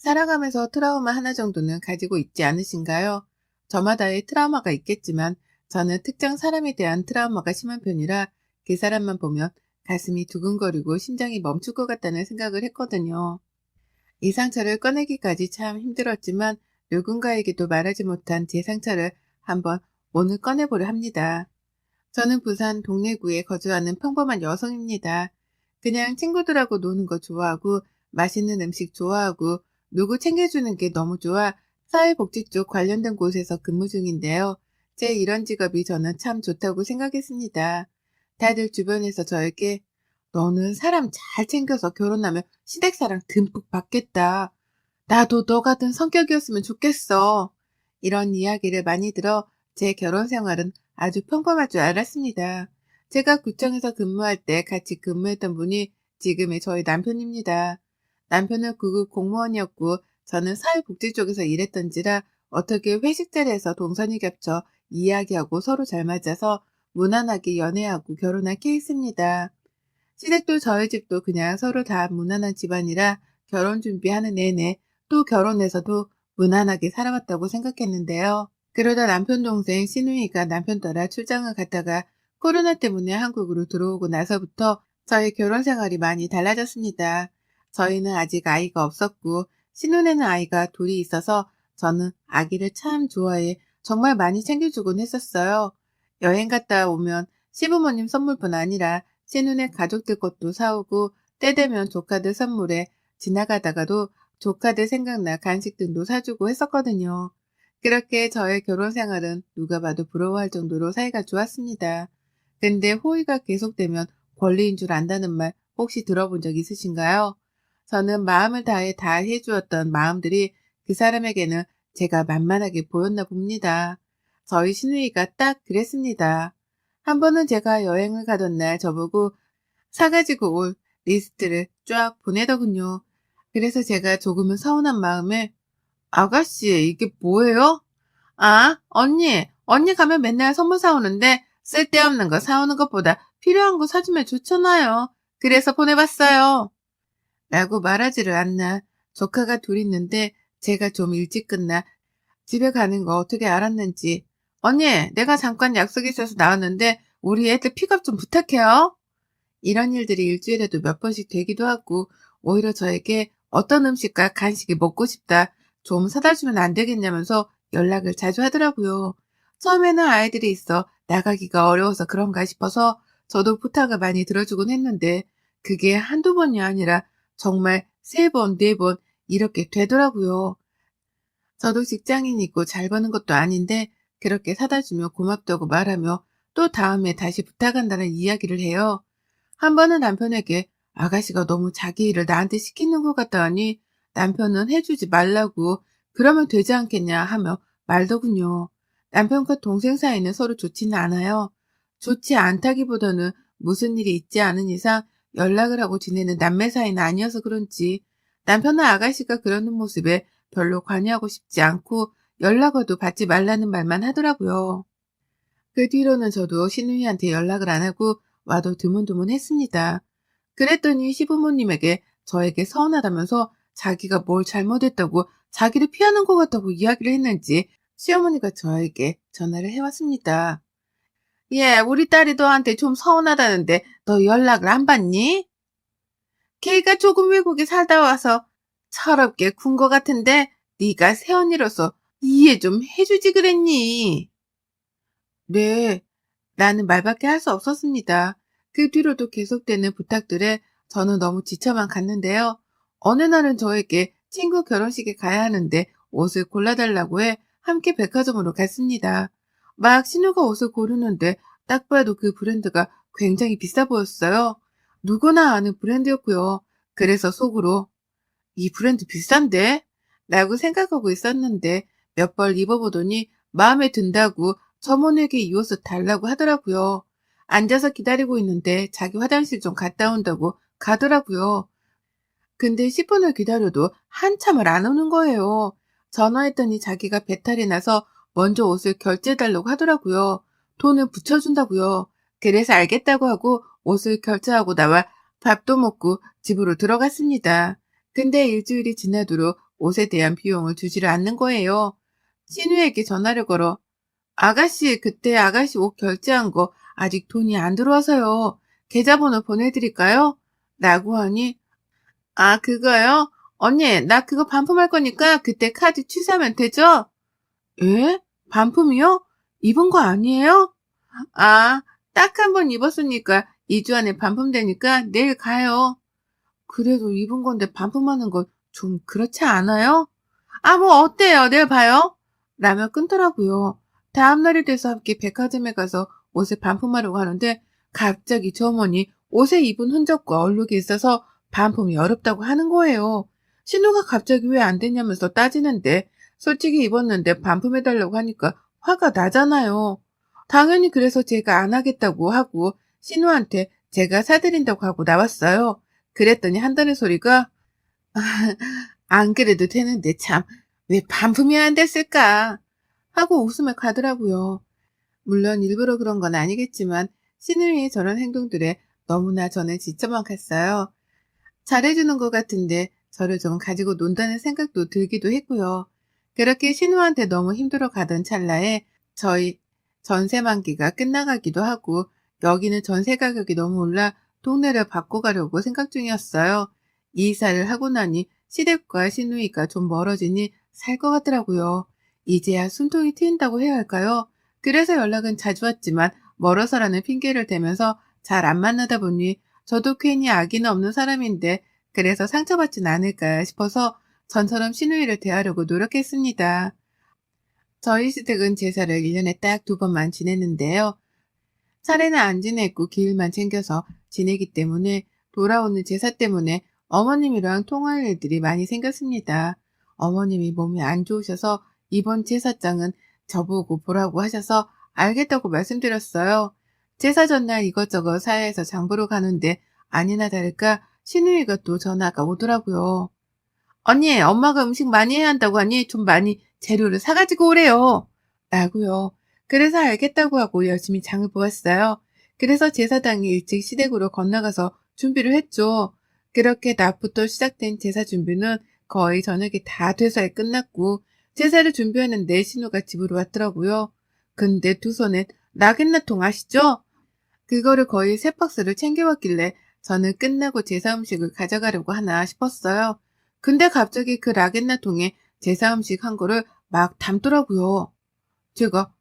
살아가면서 트라우마 하나 정도는 가지고 있지 않으신가요? 저마다의 트라우마가 있겠지만 저는 특정 사람에 대한 트라우마가 심한 편이라 그 사람만 보면 가슴이 두근거리고 심장이 멈출 것 같다는 생각을 했거든요. 이 상처를 꺼내기까지 참 힘들었지만 누군가에게도 말하지 못한 제 상처를 한번 오늘 꺼내보려 합니다. 저는 부산 동래구에 거주하는 평범한 여성입니다. 그냥 친구들하고 노는 거 좋아하고 맛있는 음식 좋아하고 누구 챙겨주는 게 너무 좋아 사회복지 쪽 관련된 곳에서 근무 중인데요. 제 이런 직업이 저는 참 좋다고 생각했습니다. 다들 주변에서 저에게 너는 사람 잘 챙겨서 결혼하면 시댁사랑 듬뿍 받겠다. 나도 너 같은 성격이었으면 좋겠어. 이런 이야기를 많이 들어 제 결혼 생활은 아주 평범할 줄 알았습니다. 제가 구청에서 근무할 때 같이 근무했던 분이 지금의 저희 남편입니다. 남편은 구급 공무원이었고 저는 사회복지 쪽에서 일했던지라 어떻게 회식 자리에서 동선이 겹쳐 이야기하고 서로 잘 맞아서 무난하게 연애하고 결혼한 케이스입니다. 시댁도 저희 집도 그냥 서로 다 무난한 집안이라 결혼 준비하는 내내 또 결혼해서도 무난하게 살아왔다고 생각했는데요. 그러다 남편 동생 시누이가 남편 따라 출장을 갔다가 코로나 때문에 한국으로 들어오고 나서부터 저희 결혼 생활이 많이 달라졌습니다. 저희는 아직 아이가 없었고 신혼에는 아이가 둘이 있어서 저는 아기를 참 좋아해 정말 많이 챙겨주곤 했었어요. 여행 갔다 오면 시부모님 선물뿐 아니라 신혼의 가족들 것도 사오고 때 되면 조카들 선물에 지나가다가도 조카들 생각나 간식 등도 사주고 했었거든요. 그렇게 저의 결혼 생활은 누가 봐도 부러워할 정도로 사이가 좋았습니다. 근데 호의가 계속되면 권리인 줄 안다는 말 혹시 들어본 적 있으신가요? 저는 마음을 다해 다 해주었던 마음들이 그 사람에게는 제가 만만하게 보였나 봅니다. 저희 시누이가 딱 그랬습니다. 한 번은 제가 여행을 가던 날 저보고 사가지고 올 리스트를 쫙 보내더군요. 그래서 제가 조금은 서운한 마음에 아가씨, 이게 뭐예요? 아, 언니 가면 맨날 선물 사오는데 쓸데없는 거 사오는 것보다 필요한 거 사주면 좋잖아요. 그래서 보내봤어요. 라고 말하지를 않나. 조카가 둘 있는데 제가 좀 일찍 끝나 집에 가는 거 어떻게 알았는지. 언니, 내가 잠깐 약속 있어서 나왔는데 우리 애들 픽업 좀 부탁해요. 이런 일들이 일주일에도 몇 번씩 되기도 하고 오히려 저에게 어떤 음식과 간식이 먹고 싶다. 좀 사다 주면 안 되겠냐면서 연락을 자주 하더라고요. 처음에는 아이들이 있어 나가기가 어려워서 그런가 싶어서 저도 부탁을 많이 들어주곤 했는데 그게 한두 번이 아니라 정말 세 번, 네 번 이렇게 되더라고요. 저도 직장인이고 잘 버는 것도 아닌데 그렇게 사다 주면 고맙다고 말하며 또 다음에 다시 부탁한다는 이야기를 해요. 한 번은 남편에게 아가씨가 너무 자기 일을 나한테 시키는 것 같다 하니 남편은 해주지 말라고 그러면 되지 않겠냐 하며 말더군요. 남편과 동생 사이는 서로 좋지는 않아요. 좋지 않다기보다는 무슨 일이 있지 않은 이상 연락을 하고 지내는 남매 사이는 아니어서 그런지 남편은 아가씨가 그러는 모습에 별로 관여하고 싶지 않고 연락 와도 받지 말라는 말만 하더라고요. 그 뒤로는 저도 시누이한테 연락을 안 하고 와도 드문드문했습니다. 그랬더니 시부모님에게 저에게 서운하다면서 자기가 뭘 잘못했다고 자기를 피하는 것 같다고 이야기를 했는지 시어머니가 저에게 전화를 해왔습니다. 예, 우리 딸이 너한테 좀 서운하다는데 너 연락을 안 받니? 걔가 조금 외국에 살다 와서 철없게 군 것 같은데 네가 새언니로서 이해 좀 해주지 그랬니? 네, 나는 말밖에 할 수 없었습니다. 그 뒤로도 계속되는 부탁들에 저는 너무 지쳐만 갔는데요. 어느 날은 저에게 친구 결혼식에 가야 하는데 옷을 골라달라고 해 함께 백화점으로 갔습니다. 막 신우가 옷을 고르는데 딱 봐도 그 브랜드가 굉장히 비싸 보였어요. 누구나 아는 브랜드였고요. 그래서 속으로 이 브랜드 비싼데? 라고 생각하고 있었는데 몇 벌 입어보더니 마음에 든다고 점원에게 이 옷을 달라고 하더라고요. 앉아서 기다리고 있는데 자기 화장실 좀 갔다 온다고 가더라고요. 근데 10분을 기다려도 한참을 안 오는 거예요. 전화했더니 자기가 배탈이 나서 먼저 옷을 결제해달라고 하더라고요. 돈을 붙여준다고요. 그래서 알겠다고 하고 옷을 결제하고 나와 밥도 먹고 집으로 들어갔습니다. 근데 일주일이 지나도록 옷에 대한 비용을 주지를 않는 거예요. 신우에게 전화를 걸어 아가씨, 그때 아가씨 옷 결제한 거 아직 돈이 안 들어와서요. 계좌번호 보내드릴까요? 라고 하니, 아, 그거요? 언니, 나 그거 반품할 거니까 그때 카드 취소하면 되죠? 예? 반품이요? 입은 거 아니에요? 아, 딱 한 번 입었으니까 2주 안에 반품되니까 내일 가요. 그래도 입은 건데 반품하는 건 좀 그렇지 않아요? 아, 뭐 어때요? 내일 봐요. 라며 끊더라고요. 다음날이 돼서 함께 백화점에 가서 옷을 반품하려고 하는데 갑자기 저 어머니 옷에 입은 흔적과 얼룩이 있어서 반품이 어렵다고 하는 거예요. 신호가 갑자기 왜 안 되냐면서 따지는데 솔직히 입었는데 반품해달라고 하니까 화가 나잖아요. 당연히 그래서 제가 안 하겠다고 하고 신우한테 제가 사드린다고 하고 나왔어요. 그랬더니 한다는 소리가 안 그래도 되는데 참 왜 반품이 안 됐을까 하고 웃으며 가더라고요. 물론 일부러 그런 건 아니겠지만 신우이의 저런 행동들에 너무나 저는 지쳐만 갔어요. 잘해주는 것 같은데 저를 좀 가지고 논다는 생각도 들기도 했고요. 그렇게 신우한테 너무 힘들어 가던 찰나에 저희 전세 만기가 끝나가기도 하고 여기는 전세 가격이 너무 올라 동네를 바꿔가려고 생각 중이었어요. 이사를 하고 나니 시댁과 신우이가 좀 멀어지니 살 것 같더라고요. 이제야 숨통이 트인다고 해야 할까요? 그래서 연락은 자주 왔지만 멀어서라는 핑계를 대면서 잘 안 만나다 보니 저도 괜히 악의는 없는 사람인데 그래서 상처받진 않을까 싶어서 전처럼 신우이를 대하려고 노력했습니다. 저희 시댁은 제사를 1년에 딱 2번만 지냈는데요. 차례는 안 지내고 기일만 챙겨서 지내기 때문에 돌아오는 제사 때문에 어머님이랑 통화할 일들이 많이 생겼습니다. 어머님이 몸이 안 좋으셔서 이번 제사장은 저보고 보라고 하셔서 알겠다고 말씀드렸어요. 제사 전날 이것저것 사야해서 장 보러 가는데 아니나 다를까 시누이가 또 전화가 오더라고요. 언니, 엄마가 음식 많이 해야 한다고 하니 좀 많이 재료를 사가지고 오래요. 라고요. 그래서 알겠다고 하고 열심히 장을 보았어요. 그래서 제사당일 일찍 시댁으로 건너가서 준비를 했죠. 그렇게 낮부터 시작된 제사 준비는 거의 저녁이 다 돼서야 끝났고 제사를 준비하는데 신우가 집으로 왔더라고요. 근데 두 손엔 라겐나통 아시죠? 그거를 거의 3박스를 챙겨왔길래 저는 끝나고 제사 음식을 가져가려고 하나 싶었어요. 근데 갑자기 그 라겐나 통에 제사 음식 한 거를 막 담더라고요. 제가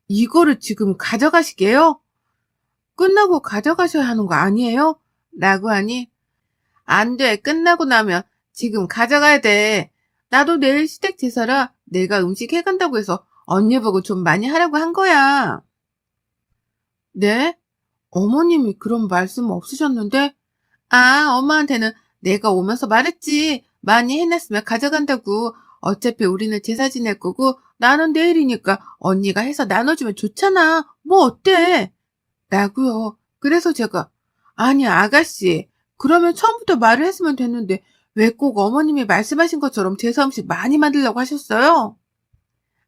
이거를 지금 가져가시게요? 끝나고 가져가셔야 하는 거 아니에요? 라고 하니 안 돼. 끝나고 나면 지금 가져가야 돼. 나도 내일 시댁 제사라 내가 음식 해간다고 해서 언니 보고 좀 많이 하라고 한 거야. 네? 어머님이 그런 말씀 없으셨는데? 아, 엄마한테는 내가 오면서 말했지. 많이 해놨으면 가져간다고. 어차피 우리는 제사 지낼 거고 나는 내일이니까 언니가 해서 나눠주면 좋잖아. 뭐 어때? 라고요. 그래서 제가 아니 아가씨 그러면 처음부터 말을 했으면 됐는데 왜 꼭 어머님이 말씀하신 것처럼 제사 음식 많이 만들려고 하셨어요?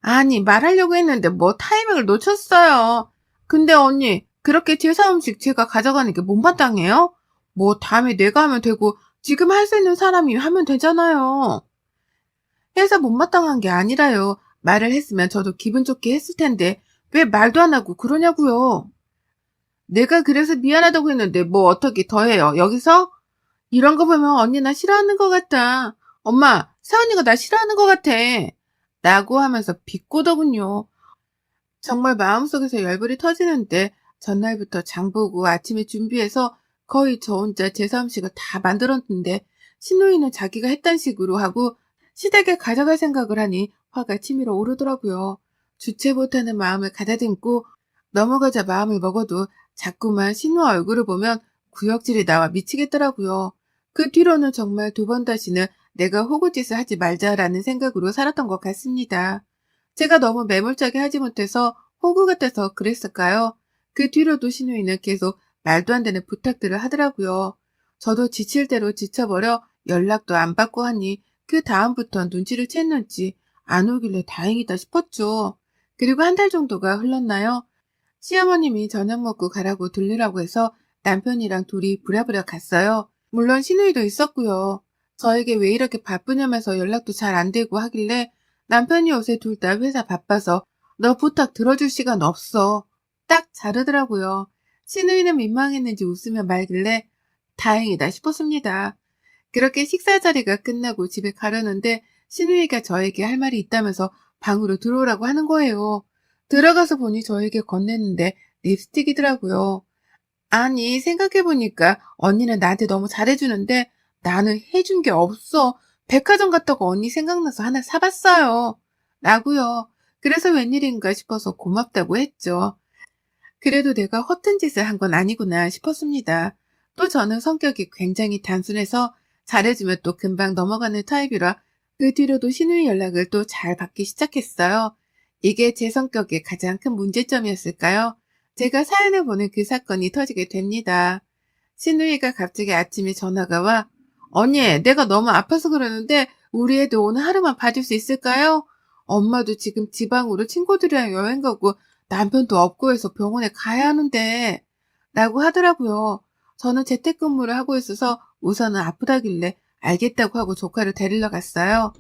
아니 말하려고 했는데 뭐 타이밍을 놓쳤어요. 근데 언니 그렇게 제사 음식 제가 가져가는 게 못마땅해요? 뭐 다음에 내가 하면 되고 지금 할 수 있는 사람이 하면 되잖아요. 해서 못마땅한 게 아니라요. 말을 했으면 저도 기분 좋게 했을 텐데 왜 말도 안 하고 그러냐고요. 내가 그래서 미안하다고 했는데 뭐 어떻게 더 해요? 여기서? 이런 거 보면 언니 나 싫어하는 것 같다. 엄마, 세언니가 나 싫어하는 것 같아. 라고 하면서 비꼬더군요. 정말 마음속에서 열불이 터지는데 전날부터 장보고 아침에 준비해서 거의 저 혼자 제사 음식을 다 만들었는데 신우이는 자기가 했단 식으로 하고 시댁에 가져갈 생각을 하니 화가 치밀어 오르더라고요. 주체 못하는 마음을 가다듬고 넘어가자 마음을 먹어도 자꾸만 신우 얼굴을 보면 구역질이 나와 미치겠더라고요. 그 뒤로는 정말 2번 다시는 내가 호구짓을 하지 말자라는 생각으로 살았던 것 같습니다. 제가 너무 매몰차게 하지 못해서 호구 같아서 그랬을까요? 그 뒤로도 신우이는 계속 말도 안 되는 부탁들을 하더라고요. 저도 지칠 대로 지쳐버려 연락도 안 받고 하니 그 다음부턴 눈치를 챘는지 안 오길래 다행이다 싶었죠. 그리고 1달 정도가 흘렀나요? 시어머님이 저녁 먹고 가라고 들르라고 해서 남편이랑 둘이 부랴부랴 갔어요. 물론 신우이도 있었고요. 저에게 왜 이렇게 바쁘냐면서 연락도 잘 안 되고 하길래 남편이 요새 둘 다 회사 바빠서 너 부탁 들어줄 시간 없어. 딱 자르더라고요. 시누이는 민망했는지 웃으며 말길래 다행이다 싶었습니다. 그렇게 식사 자리가 끝나고 집에 가려는데 시누이가 저에게 할 말이 있다면서 방으로 들어오라고 하는 거예요. 들어가서 보니 저에게 건넸는데 립스틱이더라고요. 아니, 생각해보니까 언니는 나한테 너무 잘해주는데 나는 해준 게 없어. 백화점 갔다가 언니 생각나서 하나 사봤어요. 라고요. 그래서 웬일인가 싶어서 고맙다고 했죠. 그래도 내가 허튼 짓을 한 건 아니구나 싶었습니다. 또 저는 성격이 굉장히 단순해서 잘해주면 또 금방 넘어가는 타입이라 그 뒤로도 시누이 연락을 또 잘 받기 시작했어요. 이게 제 성격의 가장 큰 문제점이었을까요? 제가 사연을 보낸 그 사건이 터지게 됩니다. 시누이가 갑자기 아침에 전화가 와, 언니, 내가 너무 아파서 그러는데 우리 애들 오늘 하루만 봐줄 수 있을까요? 엄마도 지금 지방으로 친구들이랑 여행 가고 남편도 없고 해서 병원에 가야 하는데 라고 하더라고요. 저는 재택근무를 하고 있어서 우선은 아프다길래 알겠다고 하고 조카를 데리러 갔어요.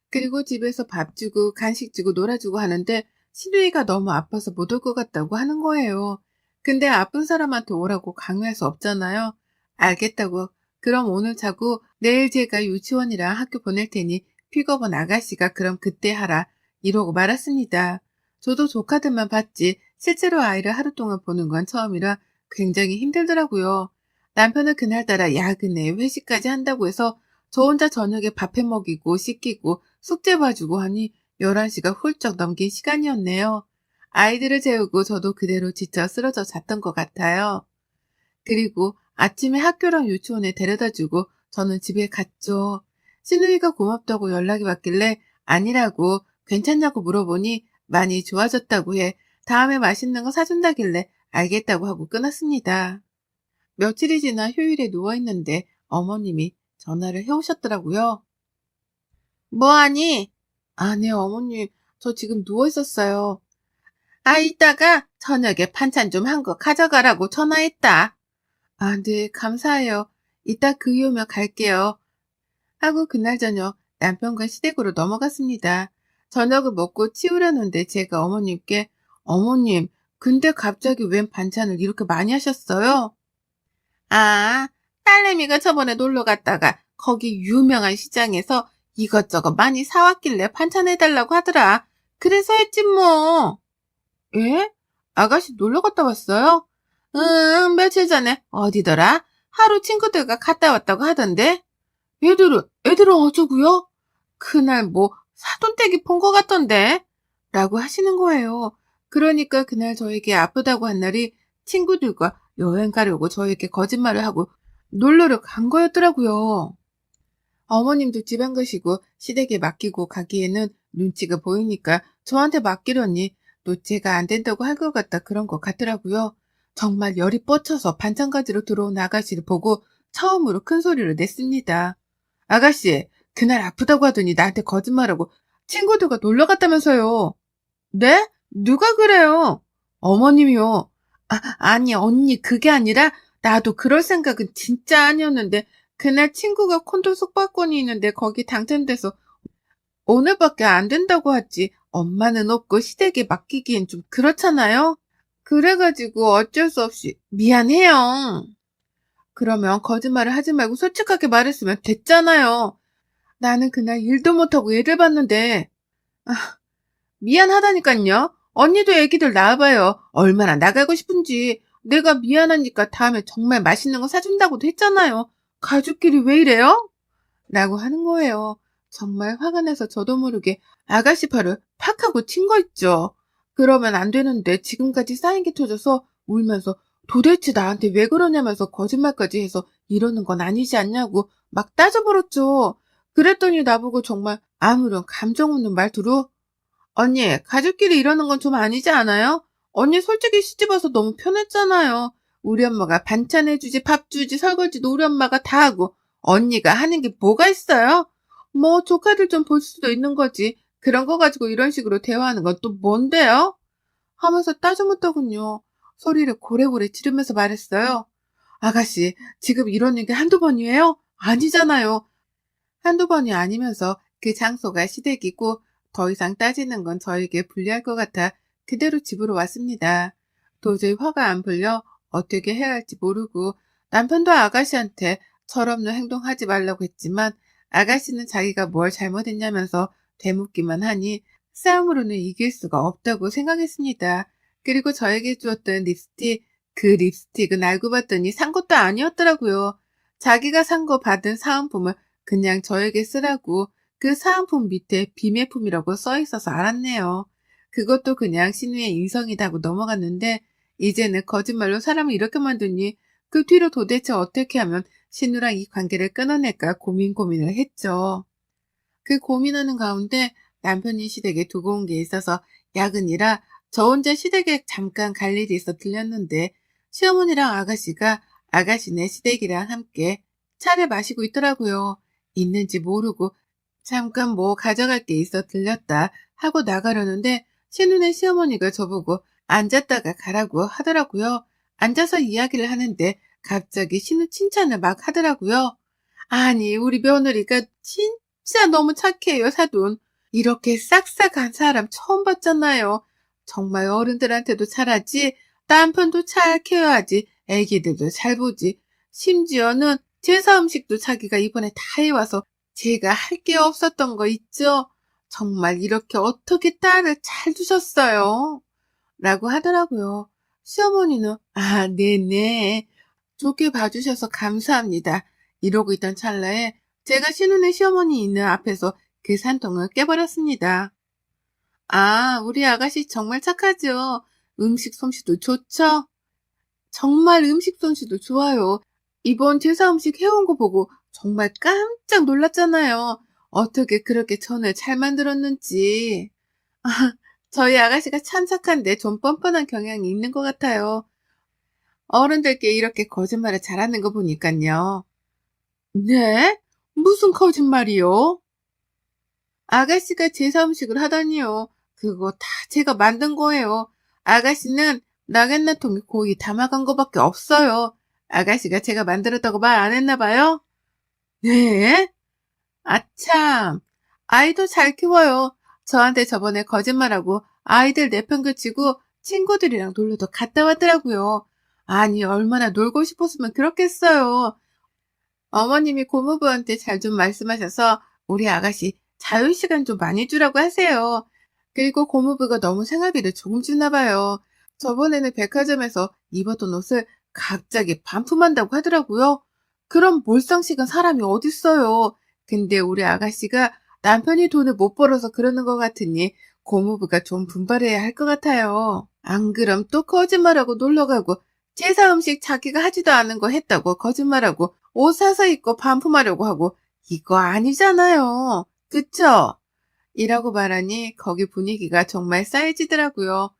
그리고 집에서 밥 주고 간식 주고 놀아주고 하는데 시누이가 너무 아파서 못 올 것 같다고 하는 거예요. 근데 아픈 사람한테 오라고 강요할 수 없잖아요. 알겠다고. 그럼 오늘 자고 내일 제가 유치원이랑 학교 보낼 테니 픽업은 아가씨가 그럼 그때 하라. 이러고 말았습니다. 저도 조카들만 봤지 실제로 아이를 하루 동안 보는 건 처음이라 굉장히 힘들더라고요. 남편은 그날따라 야근에 회식까지 한다고 해서 저 혼자 저녁에 밥 해 먹이고 씻기고 숙제 봐주고 하니 11시가 훌쩍 넘긴 시간이었네요. 아이들을 재우고 저도 그대로 지쳐 쓰러져 잤던 것 같아요. 그리고 아침에 학교랑 유치원에 데려다주고 저는 집에 갔죠. 시누이가 고맙다고 연락이 왔길래 아니라고 괜찮냐고 물어보니 많이 좋아졌다고 해 다음에 맛있는 거 사준다길래 알겠다고 하고 끊었습니다. 며칠이 지나 휴일에 누워있는데 어머님이 전화를 해오셨더라고요. 뭐하니? 아, 네, 어머님. 저 지금 누워있었어요. 아, 이따가 저녁에 반찬 좀 한 거 가져가라고 전화했다. 아, 네, 감사해요. 이따 그 이후면 갈게요. 하고 그날 저녁 남편과 시댁으로 넘어갔습니다. 저녁을 먹고 치우려는데 제가 어머님께 어머님, 근데 갑자기 웬 반찬을 이렇게 많이 하셨어요? 아, 딸내미가 저번에 놀러 갔다가 거기 유명한 시장에서 이것저것 많이 사왔길래 반찬해달라고 하더라. 그래서 했지 뭐. 예? 아가씨 놀러 갔다 왔어요? 응, 며칠 전에 어디더라? 하루 친구들과 갔다 왔다고 하던데. 애들은 어쩌고요? 그날 뭐 사돈댁이 본 것 같던데. 라고 하시는 거예요. 그러니까 그날 저에게 아프다고 한 날이 친구들과 여행 가려고 저에게 거짓말을 하고 놀러를 간 거였더라고요. 어머님도 지방 가시고 시댁에 맡기고 가기에는 눈치가 보이니까 저한테 맡기려니 또 제가 안 된다고 할 것 같다 그런 것 같더라고요. 정말 열이 뻗쳐서 반찬 가지러 들어온 아가씨를 보고 처음으로 큰 소리를 냈습니다. 아가씨, 그날 아프다고 하더니 나한테 거짓말하고 친구들과 놀러 갔다면서요. 네? 누가 그래요? 어머님이요. 아니, 언니, 그게 아니라, 나도 그럴 생각은 진짜 아니었는데, 그날 친구가 콘도 숙박권이 있는데, 거기 당첨돼서 오늘밖에 안 된다고 하지. 엄마는 없고 시댁에 맡기기엔 좀 그렇잖아요? 그래가지고 어쩔 수 없이, 미안해요. 그러면 거짓말을 하지 말고 솔직하게 말했으면 됐잖아요. 나는 그날 일도 못하고 애를 봤는데, 미안하다니깐요. 언니도 애기들 낳아봐요. 얼마나 나가고 싶은지. 내가 미안하니까 다음에 정말 맛있는 거 사준다고도 했잖아요. 가족끼리 왜 이래요? 라고 하는 거예요. 정말 화가 나서 저도 모르게 아가씨 팔을 팍 하고 친 거 있죠. 그러면 안 되는데 지금까지 쌓인 게 터져서 울면서 도대체 나한테 왜 그러냐면서 거짓말까지 해서 이러는 건 아니지 않냐고 막 따져버렸죠. 그랬더니 나보고 정말 아무런 감정 없는 말투로 언니, 가족끼리 이러는 건 좀 아니지 않아요? 언니 솔직히 시집와서 너무 편했잖아요. 우리 엄마가 반찬 해주지, 밥 주지, 설거지도 우리 엄마가 다 하고, 언니가 하는 게 뭐가 있어요? 뭐, 조카들 좀 볼 수도 있는 거지. 그런 거 가지고 이런 식으로 대화하는 건 또 뭔데요? 하면서 따져묻더군요. 소리를 고래고래 지르면서 말했어요. 아가씨, 지금 이런 얘기 한두 번이에요? 아니잖아요. 한두 번이 아니면서 그 장소가 시댁이고 더 이상 따지는 건 저에게 불리할 것 같아 그대로 집으로 왔습니다. 도저히 화가 안 풀려 어떻게 해야 할지 모르고 남편도 아가씨한테 철없는 행동하지 말라고 했지만 아가씨는 자기가 뭘 잘못했냐면서 되묻기만 하니 싸움으로는 이길 수가 없다고 생각했습니다. 그리고 저에게 주었던 립스틱, 그 립스틱은 알고 봤더니 산 것도 아니었더라고요. 자기가 산 거 받은 사은품을 그냥 저에게 쓰라고 그 사은품 밑에 비매품이라고 써 있어서 알았네요. 그것도 그냥 신우의 인성이다고 넘어갔는데 이제는 거짓말로 사람을 이렇게 만드니 그 뒤로 도대체 어떻게 하면 신우랑 이 관계를 끊어낼까 고민을 했죠. 그 고민하는 가운데 남편이 시댁에 두고 온 게 있어서 야근이라 저 혼자 시댁에 잠깐 갈 일이 있어 들렸는데 시어머니랑 아가씨가 아가씨네 시댁이랑 함께 차를 마시고 있더라고요. 있는지 모르고 잠깐 뭐 가져갈 게 있어 들렸다 하고 나가려는데 신우네 시어머니가 저보고 앉았다가 가라고 하더라고요. 앉아서 이야기를 하는데 갑자기 신우 칭찬을 막 하더라고요. 아니, 우리 며느리가 진짜 너무 착해요, 사돈. 이렇게 싹싹한 사람 처음 봤잖아요. 정말 어른들한테도 잘하지, 남편도 잘 케어하지, 애기들도 잘 보지. 심지어는 제사 음식도 자기가 이번에 다 해와서 제가 할 게 없었던 거 있죠? 정말 이렇게 어떻게 딸을 잘 두셨어요? 라고 하더라고요. 시어머니는, 아, 네네. 좋게 봐주셔서 감사합니다. 이러고 있던 찰나에 제가 신우네 시어머니 있는 앞에서 계산통을 깨버렸습니다. 아, 우리 아가씨 정말 착하죠? 음식 솜씨도 좋죠? 정말 음식 솜씨도 좋아요. 이번 제사 음식 해온 거 보고 정말 깜짝 놀랐잖아요. 어떻게 그렇게 전을 잘 만들었는지. 아, 저희 아가씨가 참 착한데 좀 뻔뻔한 경향이 있는 것 같아요. 어른들께 이렇게 거짓말을 잘하는 거 보니깐요. 네? 무슨 거짓말이요? 아가씨가 제사 음식을 하다니요. 그거 다 제가 만든 거예요. 아가씨는 나갯나통에 고기 담아간 거밖에 없어요. 아가씨가 제가 만들었다고 말 안 했나 봐요? 네? 아참. 아이도 잘 키워요. 저한테 저번에 거짓말하고 아이들 내팽개치고 친구들이랑 놀러도 갔다 왔더라고요. 아니, 얼마나 놀고 싶었으면 그렇겠어요. 어머님이 고모부한테 잘 좀 말씀하셔서 우리 아가씨 자유시간 좀 많이 주라고 하세요. 그리고 고모부가 너무 생활비를 조금 주나 봐요. 저번에는 백화점에서 입었던 옷을 갑자기 반품한다고 하더라고요. 그럼 몰상식은 사람이 어딨어요. 근데 우리 아가씨가 남편이 돈을 못 벌어서 그러는 것 같으니 고모부가 좀 분발해야 할 것 같아요. 안 그럼 또 거짓말하고 놀러가고 제사 음식 자기가 하지도 않은 거 했다고 거짓말하고 옷 사서 입고 반품하려고 하고 이거 아니잖아요. 그쵸? 이라고 말하니 거기 분위기가 정말 싸해지더라고요.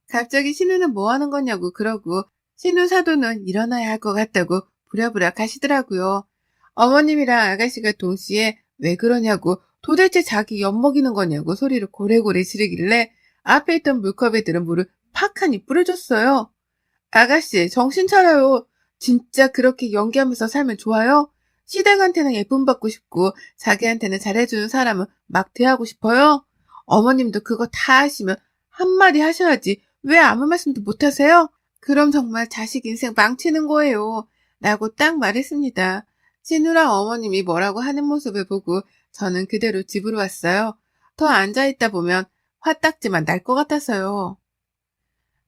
갑자기 신우는 뭐 하는 거냐고 그러고 신우 사돈은 일어나야 할 것 같다고 부랴부랴 가시더라고요. 어머님이랑 아가씨가 동시에 왜 그러냐고 도대체 자기 엿먹이는 거냐고 소리를 고래고래 지르길래 앞에 있던 물컵에 들은 물을 팍하니 뿌려줬어요. 아가씨, 정신 차려요. 진짜 그렇게 연기하면서 살면 좋아요? 시댁한테는 예쁨 받고 싶고, 자기한테는 잘해주는 사람은 막 대하고 싶어요? 어머님도 그거 다 하시면 한마디 하셔야지. 왜 아무 말씀도 못 하세요? 그럼 정말 자식 인생 망치는 거예요. 라고 딱 말했습니다. 신우랑 어머님이 뭐라고 하는 모습을 보고 저는 그대로 집으로 왔어요. 더 앉아있다 보면 화딱지만 날 것 같아서요.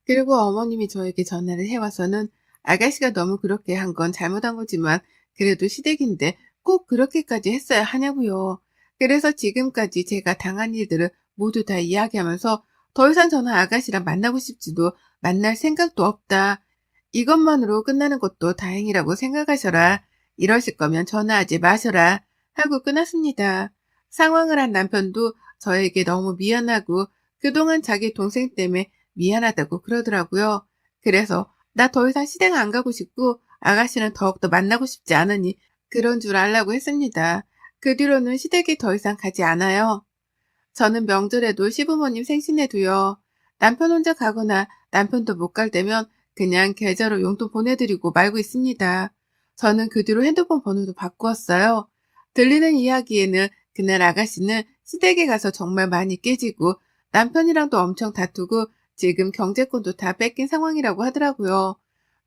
그리고 어머님이 저에게 전화를 해와서는 아가씨가 너무 그렇게 한 건 잘못한 거지만 그래도 시댁인데 꼭 그렇게까지 했어야 하냐고요. 그래서 지금까지 제가 당한 일들을 모두 다 이야기하면서 더 이상 저는 아가씨랑 만나고 싶지도 만날 생각도 없다. 이것만으로 끝나는 것도 다행이라고 생각하셔라. 이러실 거면 전화하지 마셔라. 하고 끊었습니다. 상황을 한 남편도 저에게 너무 미안하고 그동안 자기 동생 때문에 미안하다고 그러더라고요. 그래서 나 더 이상 시댁 안 가고 싶고 아가씨는 더욱더 만나고 싶지 않으니 그런 줄 알라고 했습니다. 그 뒤로는 시댁에 더 이상 가지 않아요. 저는 명절에도 시부모님 생신에도요. 남편 혼자 가거나 남편도 못 갈 때면 그냥 계좌로 용돈 보내드리고 말고 있습니다. 저는 그 뒤로 핸드폰 번호도 바꾸었어요. 들리는 이야기에는 그날 아가씨는 시댁에 가서 정말 많이 깨지고 남편이랑도 엄청 다투고 지금 경제권도 다 뺏긴 상황이라고 하더라고요.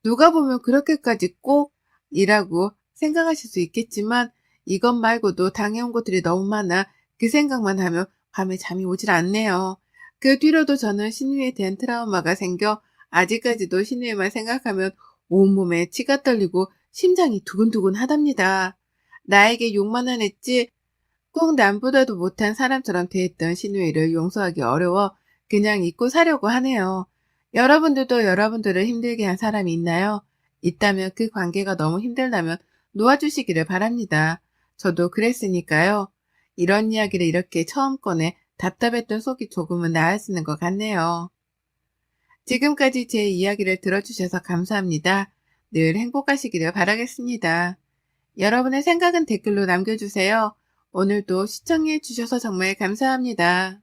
누가 보면 그렇게까지 꼭 이라고 생각하실 수 있겠지만 이것 말고도 당해온 것들이 너무 많아 그 생각만 하면 밤에 잠이 오질 않네요. 그 뒤로도 저는 신우이에 대한 트라우마가 생겨 아직까지도 신우이만 생각하면 온몸에 치가 떨리고 심장이 두근두근 하답니다. 나에게 욕만 안 했지 꼭 남보다도 못한 사람처럼 대했던 신우이를 용서하기 어려워 그냥 잊고 사려고 하네요. 여러분들도 여러분들을 힘들게 한 사람이 있나요? 있다면 그 관계가 너무 힘들다면 놓아주시기를 바랍니다. 저도 그랬으니까요. 이런 이야기를 이렇게 처음 꺼내 답답했던 속이 조금은 나아지는 것 같네요. 지금까지 제 이야기를 들어주셔서 감사합니다. 늘 행복하시기를 바라겠습니다. 여러분의 생각은 댓글로 남겨주세요. 오늘도 시청해 주셔서 정말 감사합니다.